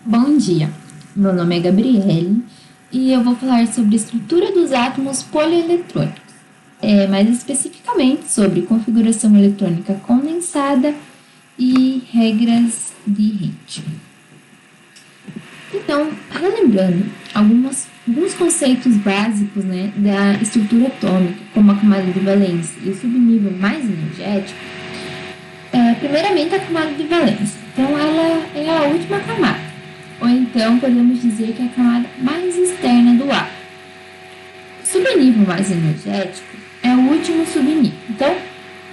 Bom dia, meu nome é Gabriele e eu vou falar sobre a estrutura dos átomos polieletrônicos, mais especificamente sobre configuração eletrônica condensada e regras de Higgs. Então, relembrando alguns conceitos básicos, da estrutura atômica, como a camada de valência e o subnível mais energético, primeiramente a camada de valência. Então, ela é a última camada. Ou então podemos dizer que é a camada mais externa do átomo. O subnível mais energético é o último subnível. Então,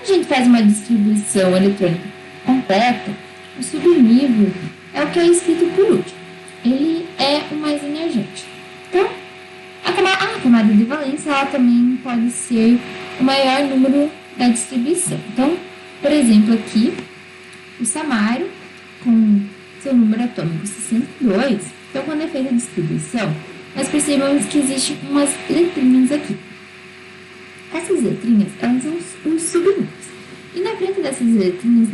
a gente faz uma distribuição eletrônica completa, o subnível é o que é escrito por último. Ele é o mais energético. Então, a camada de valência ela também pode ser o maior número da distribuição. Então, por exemplo, aqui, o samário com seu número atômico 62, então quando é feita a distribuição, nós percebemos que existem umas letrinhas aqui. Essas letrinhas, elas são uns subnúmeros. E na frente dessas letrinhas,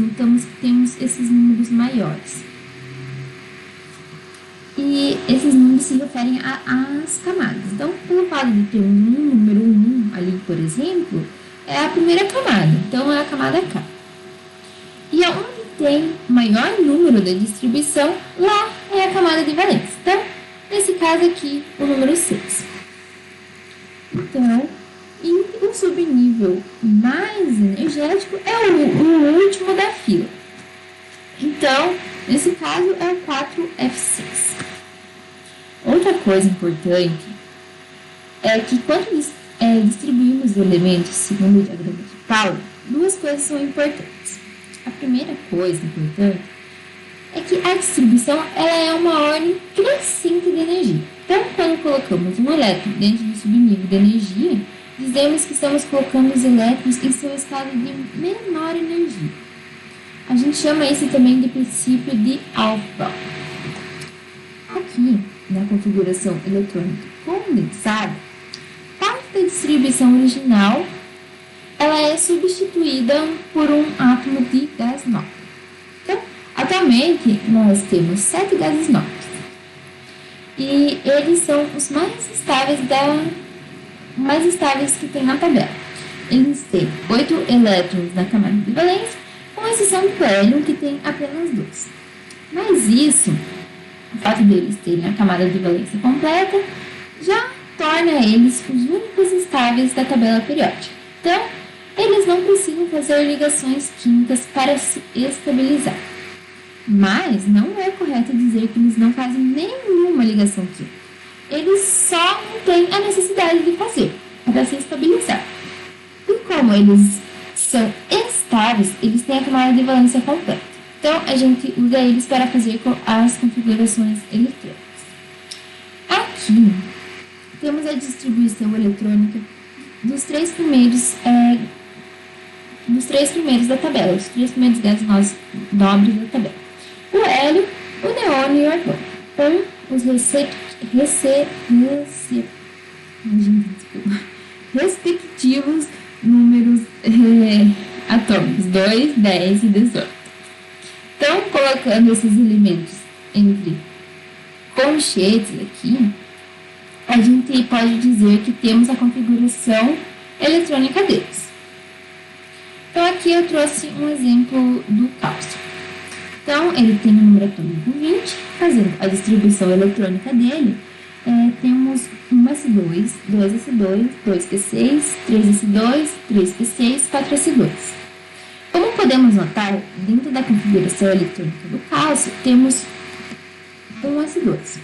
temos esses números maiores. E esses números se referem às camadas. Então, pelo fato de ter um número 1 ali, por exemplo, é a primeira camada. Então, é a camada K. E onde tem maior número de distribuição, lá é a camada de valência. Então, nesse caso aqui, o número 6. Então, e o subnível mais energético é o último da fila. Então, nesse caso, é o 4F6. Outra coisa importante é que quando distribuímos elementos segundo o diagrama de Pauli, duas coisas são importantes. A primeira coisa importante é que a distribuição ela é uma ordem crescente de energia. Então, quando colocamos um elétron dentro do subnível de energia, dizemos que estamos colocando os elétrons em seu estado de menor energia. A gente chama isso também de princípio de Aufbau. Aqui, na configuração eletrônica condensada, parte da distribuição original ela é substituída por um átomo de gás nobre. Então, atualmente, nós temos 7 gases nobres. E eles são os mais estáveis que tem na tabela. Eles têm 8 elétrons na camada de valência, com exceção do hélio, que tem apenas 2. Mas isso, o fato deles terem a camada de valência completa, já torna eles os únicos estáveis da tabela periódica. Então, eles não precisam fazer ligações químicas para se estabilizar. Mas não é correto dizer que eles não fazem nenhuma ligação química. Eles só não têm a necessidade de fazer para se estabilizar. E como eles são estáveis, eles têm a camada de valência completa. Então, a gente usa eles para fazer as configurações eletrônicas. Aqui, temos a distribuição eletrônica dos três primeiros da tabela, os três primeiros gases nobres da tabela. O hélio, o neônio e o argônio. Com os respectivos números atômicos, 2, 10 e 18. Então, colocando esses elementos entre colchetes aqui, a gente pode dizer que temos a configuração eletrônica deles. Então, aqui eu trouxe um exemplo do cálcio. Então, ele tem o número atômico 20, fazendo a distribuição eletrônica dele, temos 1s2, 2s2, 2p6, 3s2, 3p6, 4s2. Como podemos notar, dentro da configuração eletrônica do cálcio, temos 1s2,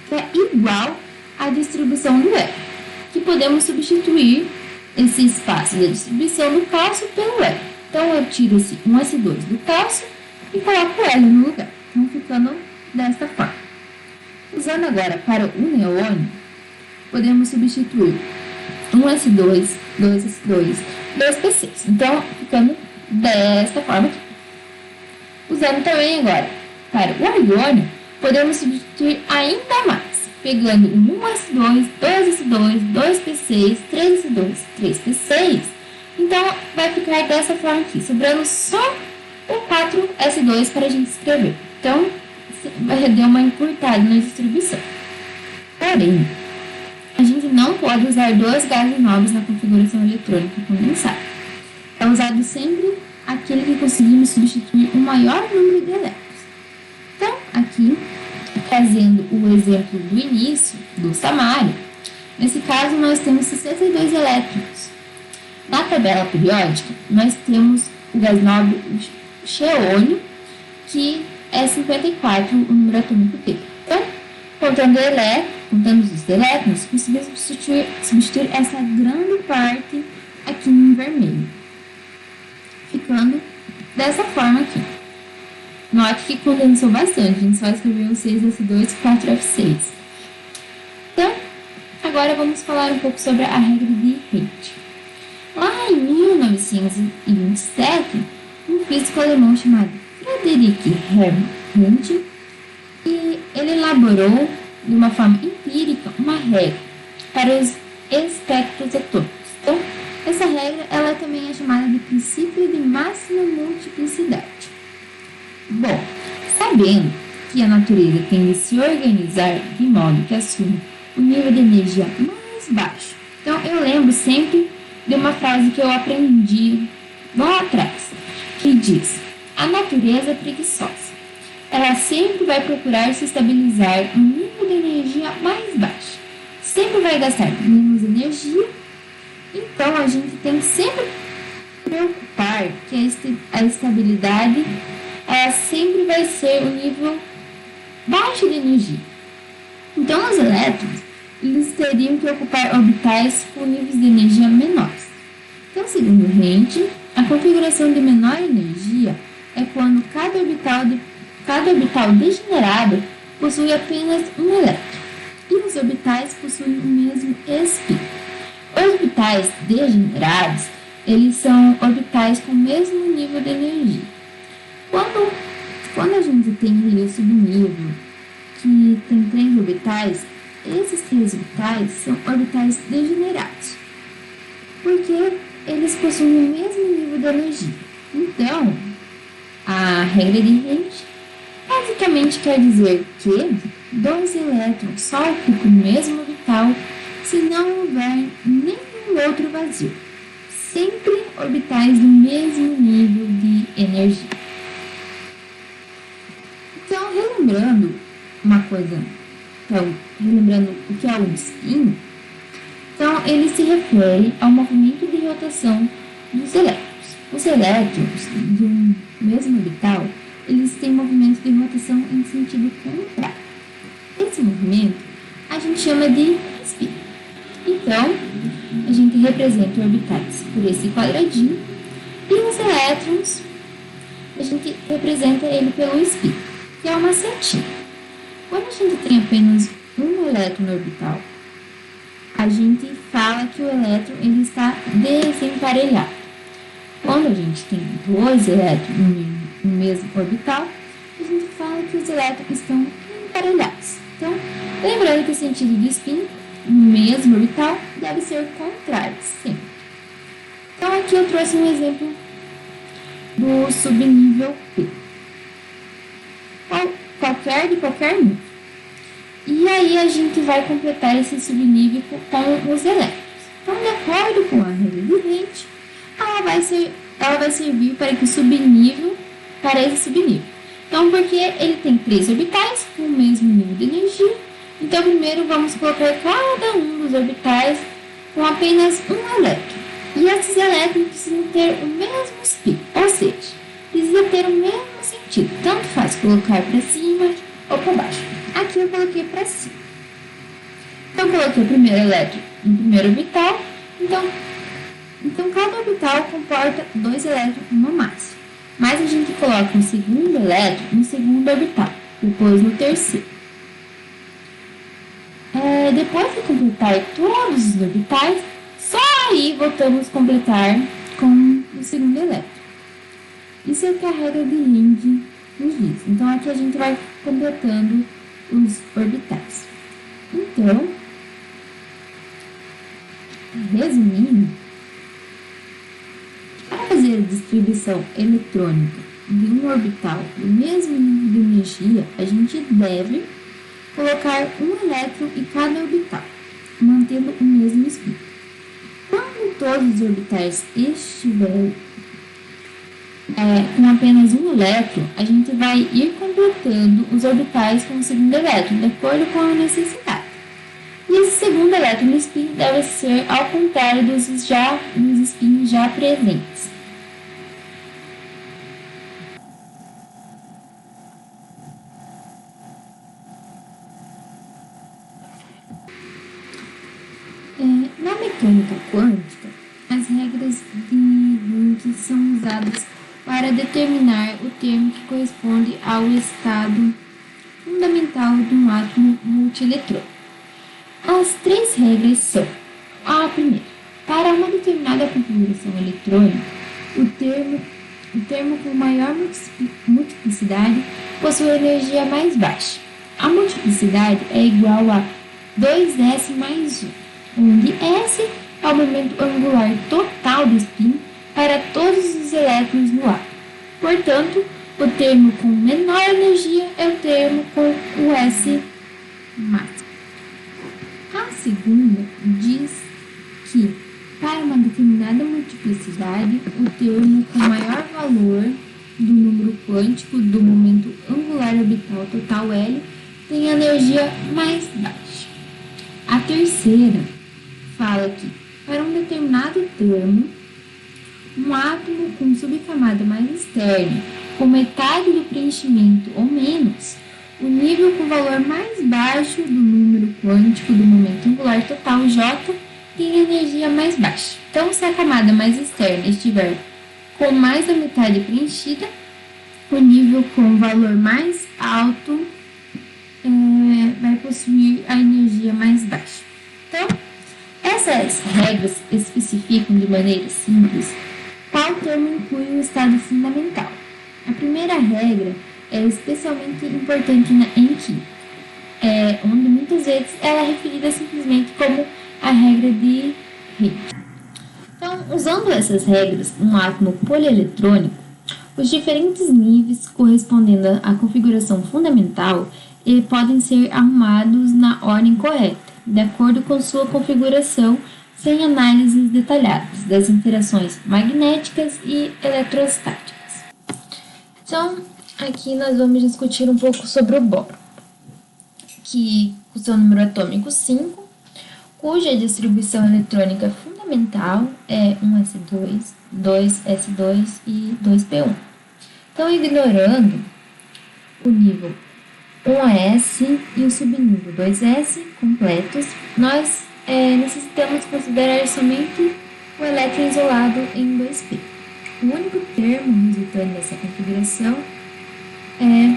que é igual à distribuição do hélio, que podemos substituir esse espaço da distribuição do cálcio pelo hélio. Então, eu tiro esse 1s2 do cálcio e coloco o hélio no lugar. Então, ficando desta forma. Usando agora para o neônio, podemos substituir 1s2, 2s2, 2p6. Então, ficando desta forma aqui. Usando também agora para o argônio, podemos substituir ainda mais. Pegando 1s2, 2s2, 2p6, 3s2, 3p6. Então, vai ficar dessa forma aqui, sobrando só o 4s2 para a gente escrever. Então, deu uma encurtada na distribuição. Porém, a gente não pode usar dois gases nobres na configuração eletrônica condensada. É usado sempre aquele que conseguimos substituir o maior número de elétrons. Então, aqui, trazendo o exemplo do início, do samário, nesse caso nós temos 62 elétrons. Na tabela periódica, nós temos o gás nobre xeônio, que é 54 o número atômico dele. Então, contando os elétrons, conseguimos substituir essa grande parte aqui em vermelho, ficando dessa forma aqui. Note que condensou bastante, a gente só escreveu 6S2 e 4F6. Então, agora vamos falar um pouco sobre a regra de Held. Lá em 1927, um físico alemão chamado Friedrich Hermann Held, e ele elaborou de uma forma empírica uma regra para os espectros atômicos. Então, essa regra ela também é chamada de princípio de máxima multiplicidade. Bom, sabendo que a natureza tem de se organizar de modo que assume o nível de energia mais baixo. Então, eu lembro sempre de uma frase que eu aprendi lá atrás, que diz: a natureza é preguiçosa. Ela sempre vai procurar se estabilizar no nível de energia mais baixo. Sempre vai gastar menos energia. Então, a gente tem que sempre preocupar que a estabilidade ela sempre vai ser o nível baixo de energia. Então, os elétrons eles teriam que ocupar orbitais com níveis de energia menores. Então, segundo Held, a configuração de menor energia é quando cada orbital degenerado possui apenas um elétron e os orbitais possuem o mesmo spin. Os orbitais degenerados eles são orbitais com o mesmo nível de energia. Quando a gente tem o subnível que tem 3 orbitais, esses 3 orbitais são orbitais degenerados, porque eles possuem o mesmo nível de energia. Então, a regra de Held basicamente quer dizer que 2 elétrons só ocupam o mesmo orbital se não houver nenhum outro vazio. Sempre orbitais do mesmo nível de energia. Então, relembrando o que é o spin, então ele se refere ao movimento de rotação dos elétrons. Os elétrons de um mesmo orbital, eles têm movimento de rotação em sentido contrário. Esse movimento a gente chama de spin. Então, a gente representa orbitais por esse quadradinho e os elétrons a gente representa ele pelo spin, que é uma setinha. Quando a gente tem apenas um elétron no orbital, a gente fala que o elétron ele está desemparelhado. Quando a gente tem 2 elétrons no mesmo orbital, a gente fala que os elétrons estão emparelhados. Então, lembrando que o sentido do spin no mesmo orbital deve ser contrário sempre. Então, aqui eu trouxe um exemplo do subnível P. De qualquer nível. E aí a gente vai completar esse subnível com os elétrons. Então, de acordo com a regra de Held, ela vai servir para que o subnível pareça subnível. Então, porque ele tem 3 orbitais com o mesmo nível de energia, então primeiro vamos colocar cada um dos orbitais com apenas um elétron. E esses elétrons precisam ter o mesmo spin, ou seja, precisa ter o mesmo sentido. Tanto faz colocar para cima ou para baixo. Aqui eu coloquei para cima. Então, coloquei o primeiro elétron no primeiro orbital. Então cada orbital comporta 2 elétrons no máximo. Mas a gente coloca o segundo elétron no segundo orbital, depois no terceiro. Depois de completar todos os orbitais, só aí voltamos a completar com o segundo elétron. Isso é o que a regra de Held nos diz. Então, aqui a gente vai completando os orbitais. Então, resumindo, para fazer a distribuição eletrônica de um orbital do mesmo nível de energia, a gente deve colocar um elétron em cada orbital, mantendo o mesmo spin. Quando todos os orbitais estiverem com apenas um elétron, a gente vai ir completando os orbitais com o segundo elétron, de acordo com a necessidade. E esse segundo elétron no spin deve ser ao contrário dos spins já presentes. Na mecânica quântica, as regras de Wundt são usadas para determinar o termo que corresponde ao estado fundamental de um átomo multieletrônico. As três regras são: a primeira, para uma determinada configuração eletrônica, o termo com maior multiplicidade possui energia mais baixa. A multiplicidade é igual a 2s mais 1, onde S é o momento angular total do spin para todos os elétrons no átomo. Portanto, o termo com menor energia é o termo com o S máximo. A segunda diz que, para uma determinada multiplicidade, o termo com maior valor do número quântico do momento angular orbital total L tem energia mais baixa. A terceira fala que, para um determinado termo, um átomo com subcamada mais externa, com metade do preenchimento ou menos, o nível com valor mais baixo do número quântico do momento angular total J tem energia mais baixa. Então, se a camada mais externa estiver com mais da metade preenchida, o nível com valor mais alto vai possuir a energia mais baixa. Então, essas regras especificam de maneira simples qual termo inclui o estado fundamental. A primeira regra é especialmente importante em química, onde muitas vezes ela é referida simplesmente como a regra de Higgs. Então, usando essas regras, um átomo polieletrônico, os diferentes níveis correspondendo à configuração fundamental podem ser arrumados na ordem correta, de acordo com sua configuração, sem análises detalhadas das interações magnéticas e eletrostáticas. Então, aqui nós vamos discutir um pouco sobre o boro, que com seu número atômico 5, cuja distribuição eletrônica fundamental é 1s2, 2s2 e 2p1. Então, ignorando o nível 1s e o subnível 2s completos, nós necessitamos considerar somente o elétron isolado em 2p. O único termo resultante dessa configuração é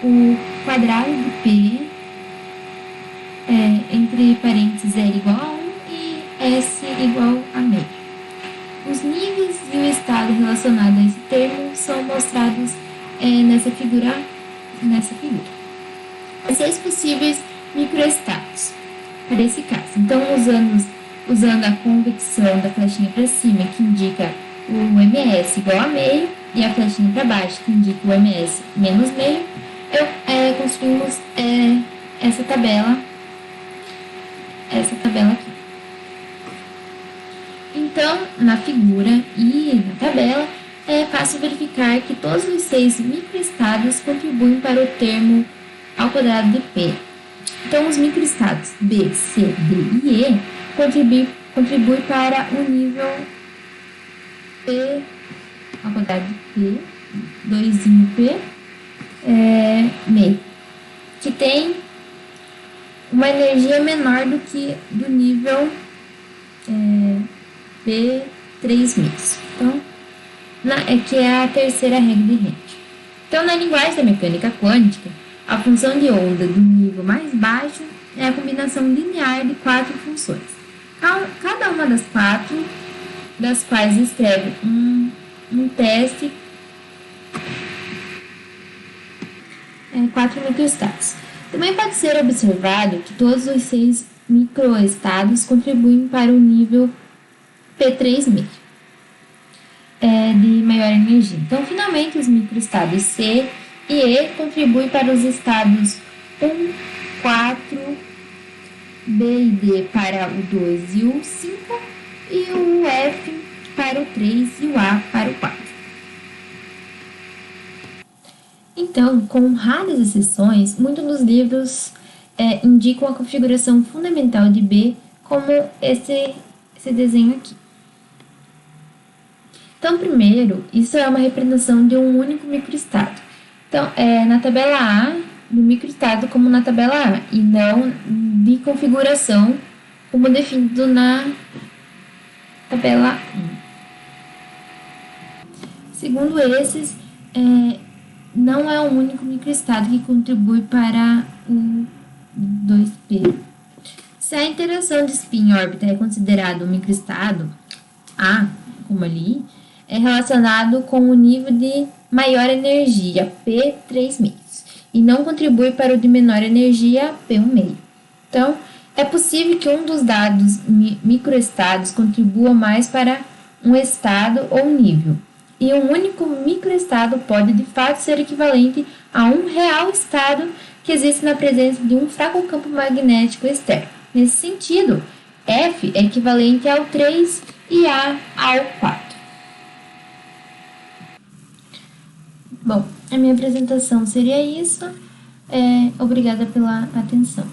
o quadrado de P entre parênteses L igual a 1 e S igual a meio. Os níveis e o estado relacionado a esse termo são mostrados nessa figura. Há 6 possíveis microestados para esse caso. Então, usando a convecção da flechinha para cima, que indica o MS igual a meio, e a flechinha para baixo, que indica o MS menos meio, construímos essa tabela aqui. Então, na figura e na tabela, é fácil verificar que todos os 6 microestados contribuem para o termo ao quadrado de P. Então, os microestados B, C, D e E contribuem para o nível P ao quadrado de P, 2P, meio, que tem uma energia menor do que do nível P 3 meios. Então, que é a terceira regra de Henry. Então, na linguagem da mecânica quântica, a função de onda do nível mais baixo é a combinação linear de 4 funções. Cada uma das 4, das quais escreve um teste, 4 microestados. Também pode ser observado que todos os 6 microestados contribuem para o nível P3 meio. de maior energia. Então, finalmente, os microestados C e E contribuem para os estados 1, 4, B e D para o 2 e o 5, e o F para o 3 e o A para o 4. Então, com raras exceções, muitos dos livros indicam a configuração fundamental de B como esse desenho aqui. Então, primeiro, isso é uma representação de um único microestado. Então, na tabela A, do microestado como na tabela A, e não de configuração como definido na tabela 1. Segundo esses, não é um único microestado que contribui para o 2P. Se a interação de spin em órbita é considerado um microestado A, como ali, é relacionado com o nível de maior energia, P 3/2, e não contribui para o de menor energia, P 1/2. Então, é possível que um dos dados microestados contribua mais para um estado ou nível, e um único microestado pode de fato ser equivalente a um real estado que existe na presença de um fraco campo magnético externo. Nesse sentido, F é equivalente ao 3 e A ao 4. Bom, a minha apresentação seria isso. Obrigada pela atenção.